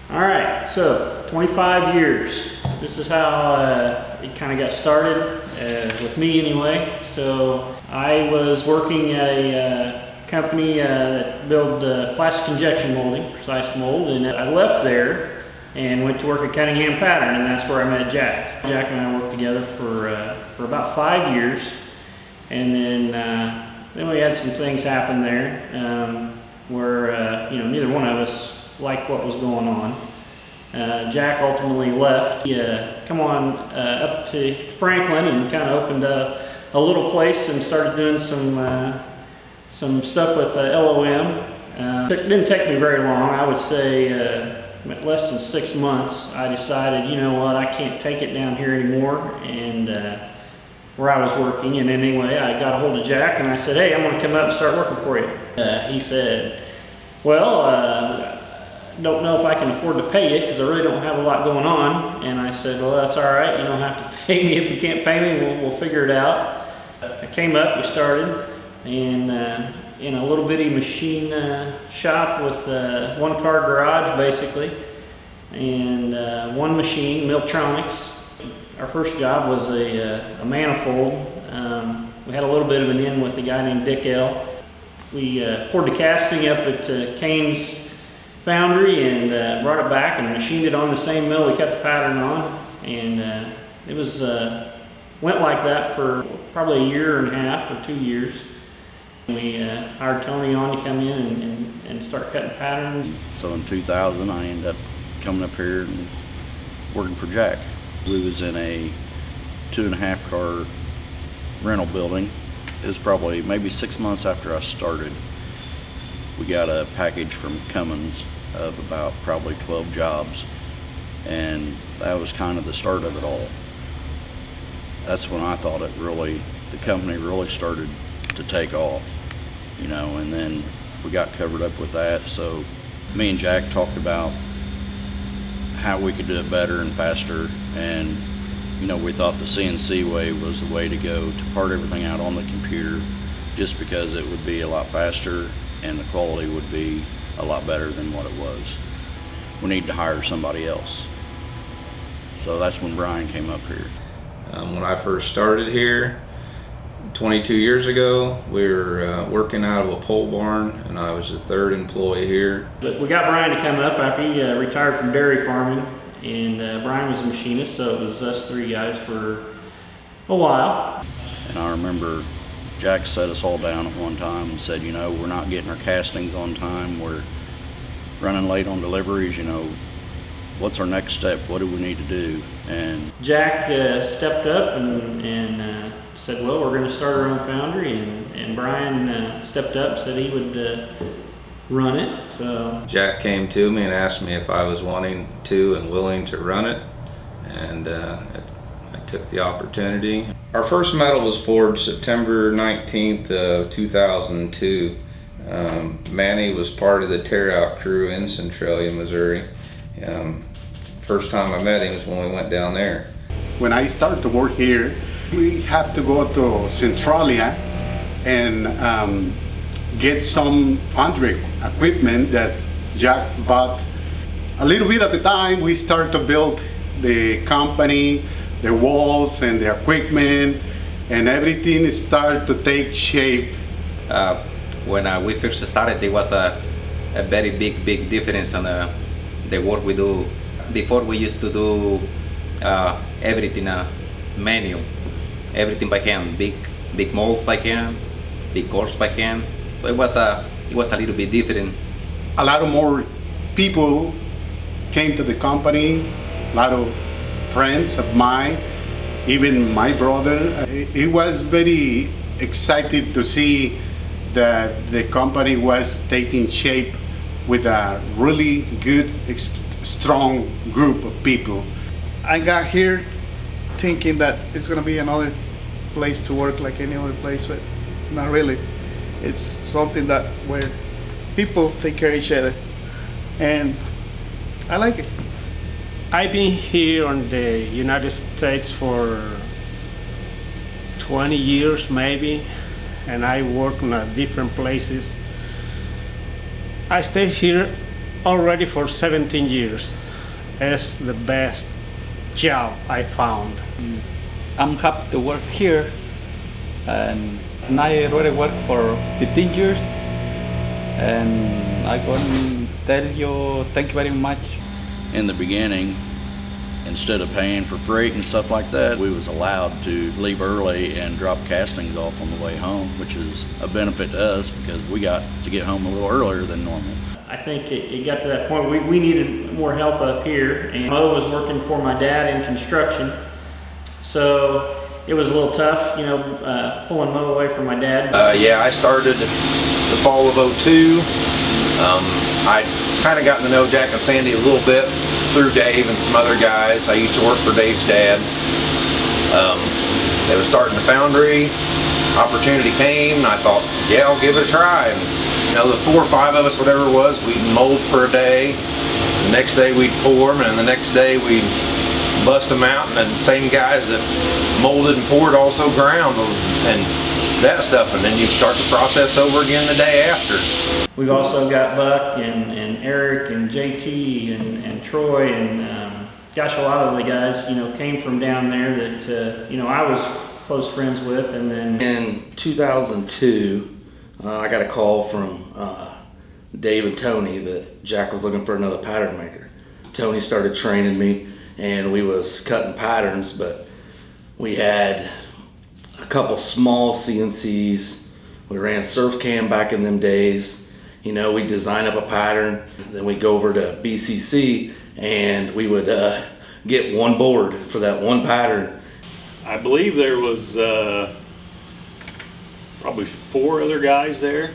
All right, so 25 years. This is how it kind of got started, with me anyway. So I was working at a company that built plastic injection molding, precise mold, and I left there and went to work at Cunningham Pattern, and that's where I met Jack. Jack and I worked together for about 5 years, and then we had some things happen there where neither one of us liked what was going on. Jack ultimately left. He come on up to Franklin and kind of opened a little place and started doing some stuff with LOM. It didn't take me very long. I would say less than 6 months. I decided, you know what, I can't take it down here anymore, and where I was working. And anyway, I got a hold of Jack and I said, hey, I'm going to come up and start working for you. He said, well, don't know if I can afford to pay you because I really don't have a lot going on. And I said, well, that's all right. You don't have to pay me. If you can't pay me, we'll figure it out. I came up, we started, and in a little bitty machine shop with one car garage basically, and one machine, Miltronics. Our first job was a manifold. We had a little bit of an in with a guy named Dick L. We poured the casting up at Kane's foundry and brought it back and machined it on the same mill we cut the pattern on, and it was went like that for probably a year and a half or 2 years. We hired Tony on to come in and start cutting patterns. So in 2000 I ended up coming up here and working for Jack. We was in a 2.5 car rental building. It was probably maybe 6 months after I started. We got a package from Cummins of about probably 12 jobs, and that was kind of the start of it all. That's when I thought the company really started to take off, and then we got covered up with that. So me and Jack talked about how we could do it better and faster, and we thought the CNC way was the way to go, to part everything out on the computer, just because it would be a lot faster and the quality would be a lot better than what it was. We need to hire somebody else. So that's when Brian came up here. When I first started here 22 years ago, we were working out of a pole barn, and I was the third employee here. But we got Brian to come up after he retired from dairy farming, and Brian was a machinist, so it was us three guys for a while. And I remember Jack set us all down at one time and said, we're not getting our castings on time, we're running late on deliveries, what's our next step, what do we need to do? And Jack stepped up and said, well, we're going to start our own foundry, and Brian stepped up, said he would run it. So Jack came to me and asked me if I was wanting to and willing to run it, and I took the opportunity. Our first metal was poured September 19th of 2002. Manny was part of the tear-out crew in Centralia, Missouri. First time I met him was when we went down there. When I started to work here, we have to go to Centralia and get some foundry equipment that Jack bought. A little bit at a time, we started to build the company, the walls and the equipment, and everything started to take shape. When we first started, there was a very big difference on the work we do. Before, we used to do everything manual, everything by hand, big molds by hand, big cores by hand. So it was a little bit different. A lot of more people came to the company, a lot of friends of mine, even my brother. It was very excited to see that the company was taking shape with a really good, strong group of people. I got here thinking that it's gonna be another place to work like any other place, but not really. It's something that where people take care of each other, and I like it. I've been here in the United States for 20 years maybe, and I work in different places. I stay here already for 17 years. It's the best job I found. I'm happy to work here, and I already work for 15 years, and I can tell you thank you very much. In the beginning, instead of paying for freight and stuff like that, we was allowed to leave early and drop castings off on the way home, which is a benefit to us because we got to get home a little earlier than normal. I think it got to that point we needed more help up here, and Mo was working for my dad in construction, so it was a little tough, you know, pulling Mo away from my dad. Yeah, I started the fall of '02. I kind of gotten to know Jack and Sandy a little bit through Dave and some other guys. I used to work for Dave's dad. They were starting the foundry. Opportunity came, and I thought, yeah, I'll give it a try. And, you know, the 4 or 5 of us, whatever it was, we'd mold for a day. The next day we'd pour them, and the next day we'd bust them out, and then the same guys that molded and poured also ground them and that stuff, and then you start the process over again the day after. We've also got Buck and Eric and JT and Troy and gosh, a lot of the guys, you know, came from down there that, you know, I was close friends with. And then in 2002, I got a call from Dave and Tony that Jack was looking for another pattern maker. Tony started training me, and we was cutting patterns, but we had a couple small CNCs. We ran surf cam back in them days. You know, we design up a pattern, then we go over to BCC, and we would get one board for that one pattern. I believe there was probably 4 other guys there,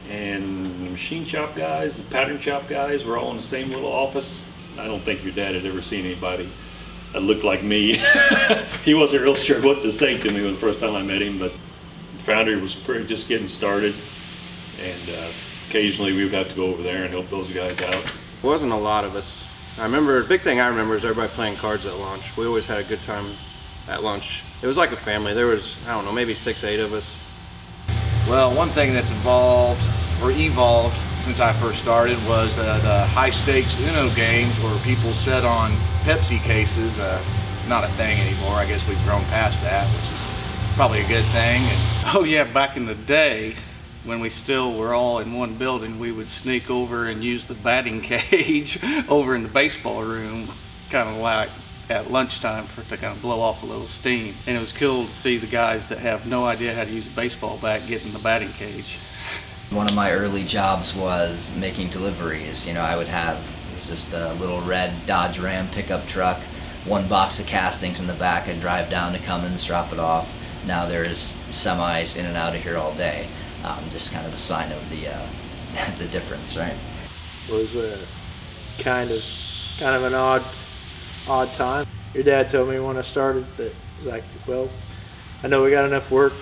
and the machine shop guys, the pattern shop guys were all in the same little office. I don't think your dad had ever seen anybody that looked like me. He wasn't real sure what to say to me when the first time I met him, but the foundry was just getting started, and occasionally we would have to go over there and help those guys out. There wasn't a lot of us. I remember, the big thing I remember is everybody playing cards at lunch. We always had a good time at lunch. It was like a family. There was, I don't know, maybe 6, 8 of us. Well, one thing that's evolved since I first started was the high stakes Uno games where people sit on Pepsi cases. Not a thing anymore. I guess we've grown past that, which is probably a good thing. Oh yeah, back in the day, when we still were all in one building, we would sneak over and use the batting cage over in the baseball room, kind of like at lunchtime to kind of blow off a little steam. And it was cool to see the guys that have no idea how to use a baseball bat get in the batting cage. One of my early jobs was making deliveries. You know, I would have just a little red Dodge Ram pickup truck, 1 box of castings in the back. I'd drive down to Cummins, drop it off. Now there's semis in and out of here all day. Just kind of a sign of the difference, right? It was kind of an odd time. Your dad told me when I started that, like, well, I know we got enough work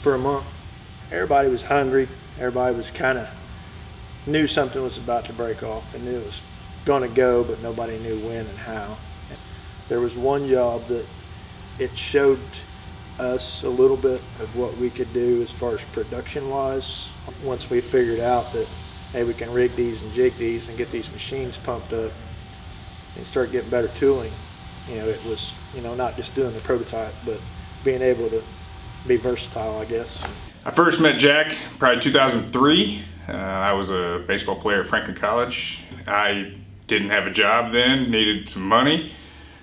for a month. Everybody was hungry. Everybody was kind of knew something was about to break off and knew it was going to go, but nobody knew when and how. And there was one job that it showed us a little bit of what we could do as far as production wise. Once we figured out that, hey, we can rig these and jig these and get these machines pumped up and start getting better tooling, you know, it was, you know, not just doing the prototype, but being able to be versatile, I guess. I first met Jack probably 2003. I was a baseball player at Franklin College. I didn't have a job then, needed some money,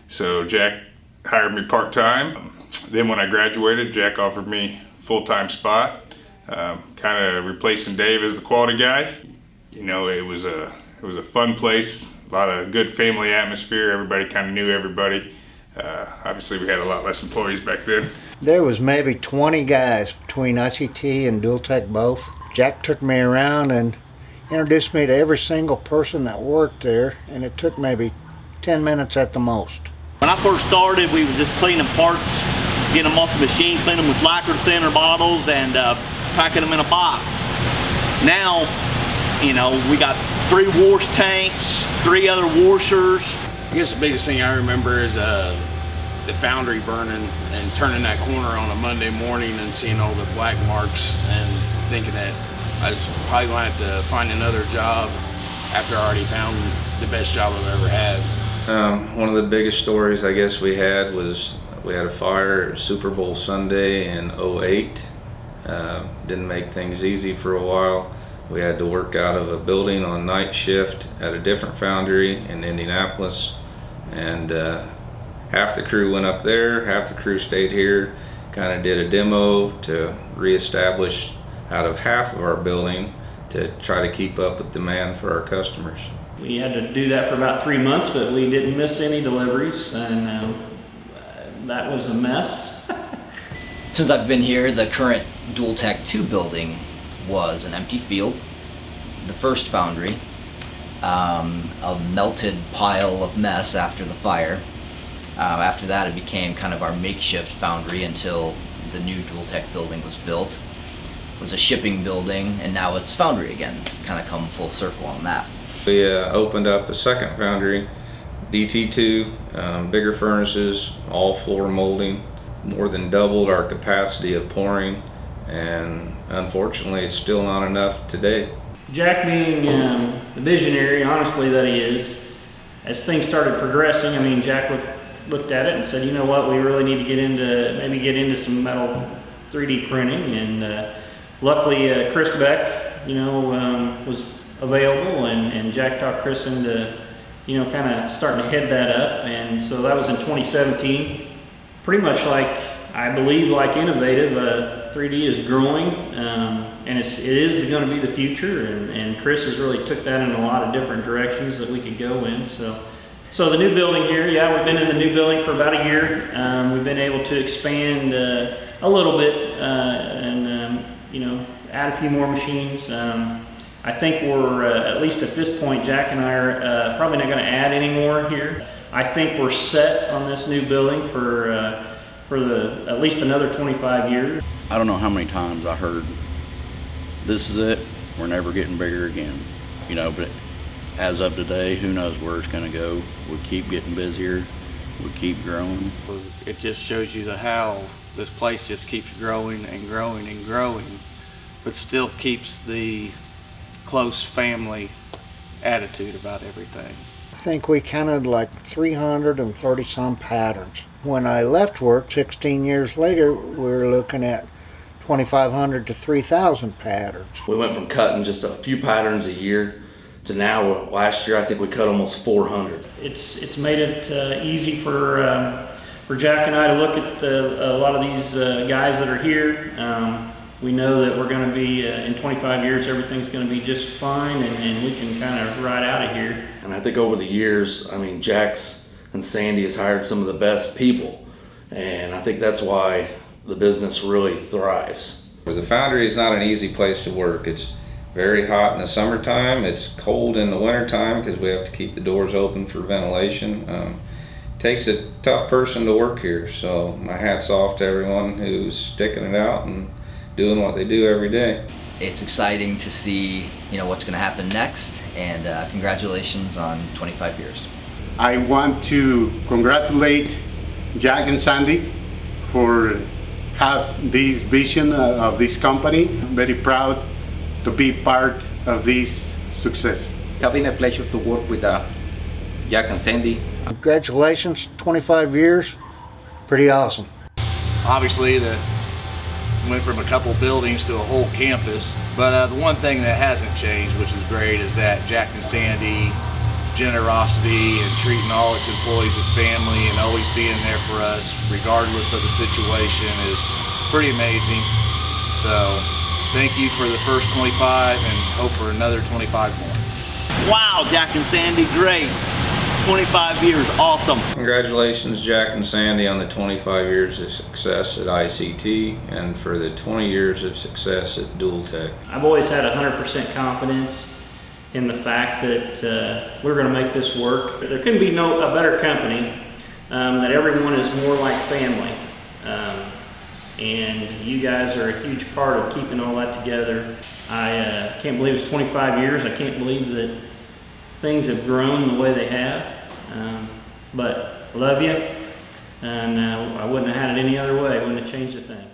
so Jack hired me part-time. Then when I graduated, Jack offered me a full-time spot, kind of replacing Dave as the quality guy. You know, it was a fun place, a lot of good family atmosphere. Everybody kind of knew everybody. Obviously, we had a lot less employees back then. There was maybe 20 guys between ICT and Dual Tech both. Jack took me around and introduced me to every single person that worked there, and it took maybe 10 minutes at the most. When I first started, we was just cleaning parts, getting them off the machine, cleaning them with lacquer thinner bottles, and packing them in a box. Now, you know, we got 3 wash tanks, 3 other washers. I guess the biggest thing I remember is the foundry burning and turning that corner on a Monday morning and seeing all the black marks and thinking that I was probably going to have to find another job after I already found the best job I've ever had. One of the biggest stories I guess we had was we had a fire Super Bowl Sunday in '08. Didn't make things easy for a while. We had to work out of a building on night shift at a different foundry in Indianapolis, and half the crew went up there, half the crew stayed here, kind of did a demo to reestablish out of half of our building to try to keep up with demand for our customers. We had to do that for about 3 months, but we didn't miss any deliveries, and that was a mess. Since I've been here, the current Dual Tech 2 building was an empty field, the first foundry, a melted pile of mess after the fire. After that, it became kind of our makeshift foundry until the new Dual Tech building was built. It was a shipping building, and now it's foundry again, kind of come full circle on that. We opened up a second foundry, DT2, bigger furnaces, all floor molding, more than doubled our capacity of pouring, and unfortunately it's still not enough today. Jack, being the visionary, honestly, that he is, as things started progressing, I mean, Jack looked at it and said, you know what, we really need to get into some metal 3D printing, and luckily Chris Beck, was available, and Jack talked Chris into, kind of starting to head that up, and so that was in 2017. Pretty much I believe like Innovative, 3D is growing, and it is going to be the future, and Chris has really took that in a lot of different directions that we could go in. So the new building here, yeah, we've been in the new building for about a year. We've been able to expand a little bit, and add a few more machines. I think we're, at least at this point, Jack and I are probably not going to add any more here. I think we're set on this new building for at least another 25 years. I don't know how many times I heard, this is it, we're never getting bigger again. But as of today, who knows where it's going to go. We keep getting busier, we keep growing. It just shows you how this place just keeps growing and growing and growing, but still keeps the close family attitude about everything. I think we counted like 330 some patterns. When I left work 16 years later, we were looking at 2,500 to 3,000 patterns. We went from cutting just a few patterns a year to now, last year I think we cut almost 400. It's made it easy for Jack and I to look at a lot of these guys that are here. We know that we're going to be, in 25 years, everything's going to be just fine, and we can kind of ride out of here. And I think over the years, Jack's and Sandy has hired some of the best people, and I think that's why the business really thrives. The foundry is not an easy place to work. It's very hot in the summertime, it's cold in the wintertime because we have to keep the doors open for ventilation. Takes a tough person to work here, so my hat's off to everyone who's sticking it out and doing what they do every day. It's exciting to see what's going to happen next, and congratulations on 25 years. I want to congratulate Jack and Sandy for have this vision of this company. I'm very proud to be part of this success. It's been a pleasure to work with Jack and Sandy. Congratulations, 25 years, pretty awesome. Obviously, went from a couple buildings to a whole campus, but the one thing that hasn't changed, which is great, is that Jack and Sandy's generosity and treating all its employees as family and always being there for us regardless of the situation is pretty amazing. So thank you for the first 25 and hope for another 25 more. Wow, Jack and Sandy, great. 25 years, awesome. Congratulations, Jack and Sandy, on the 25 years of success at ICT and for the 20 years of success at Dual Tech. I've always had 100% confidence in the fact that we're going to make this work. There couldn't be a better company, that everyone is more like family. And you guys are a huge part of keeping all that together. I can't believe it's 25 years. I can't believe that things have grown the way they have. But love you, and I wouldn't have had it any other way. I wouldn't have changed a thing.